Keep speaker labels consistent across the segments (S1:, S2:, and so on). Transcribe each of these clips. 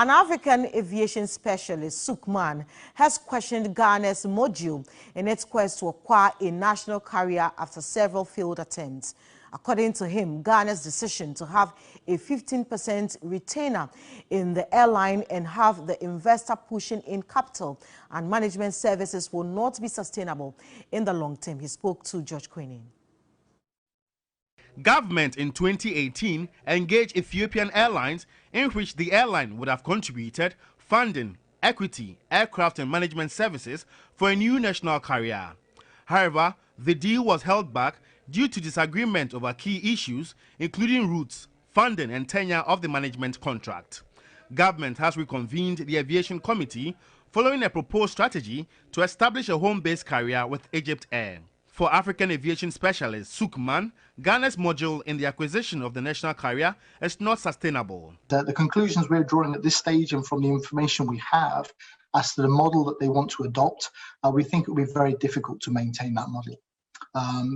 S1: An African aviation specialist, Sukman, has questioned Ghana's module in its quest to acquire a national carrier after several failed attempts. According to him, Ghana's decision to have a 15% retainer in the airline and have the investor pushing in capital and management services will not be sustainable in the long term. He spoke to George Queening.
S2: Government in 2018 engaged Ethiopian Airlines, in which the airline would have contributed funding, equity, aircraft and management services for a new national carrier. However, the deal was held back due to disagreement over key issues, including routes, funding and tenure of the management contract. Government has reconvened the Aviation Committee following a proposed strategy to establish a home-based carrier with Egypt Air. For African aviation specialist Sukman, Ghana's module in the acquisition of the national carrier is not sustainable.
S3: The conclusions we're drawing at this stage and from the information we have as to the model that they want to adopt, we think it will be very difficult to maintain that model.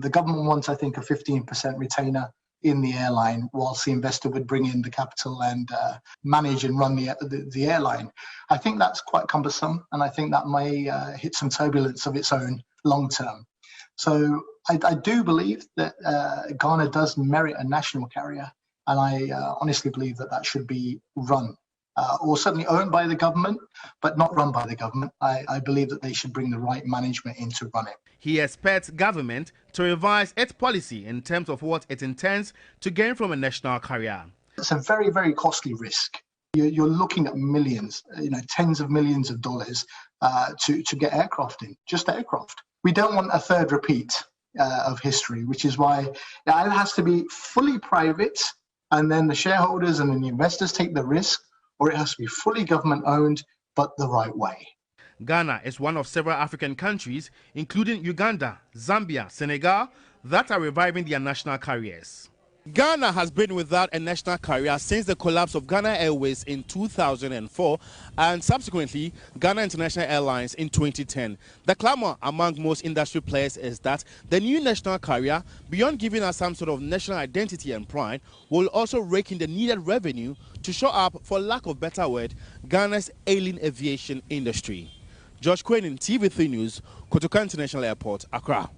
S3: The government wants, I think, a 15% retainer in the airline, whilst the investor would bring in the capital and manage and run the airline. I think that's quite cumbersome, and I think that may hit some turbulence of its own long term. So I do believe that Ghana does merit a national carrier, and I honestly believe that that should be run or certainly owned by the government, but not run by the government. I believe that they should bring the right management in to run it.
S2: He expects government to revise its policy in terms of what it intends to gain from a national carrier.
S3: It's a very, very costly risk. You're looking at millions, tens of millions of dollars to get aircraft in, just aircraft. We don't want a third repeat of history, which is why it has to be fully private, and then the shareholders and then the investors take the risk, or it has to be fully government owned, but the right way.
S2: Ghana is one of several African countries, including Uganda, Zambia, Senegal, that are reviving their national carriers. Ghana has been without a national carrier since the collapse of Ghana Airways in 2004 and subsequently Ghana International Airlines in 2010. The clamor among most industry players is that the new national carrier, beyond giving us some sort of national identity and pride, will also rake in the needed revenue to show up, for lack of better word, Ghana's ailing aviation industry. George Queening, TV3 News, Kotoka International Airport, Accra.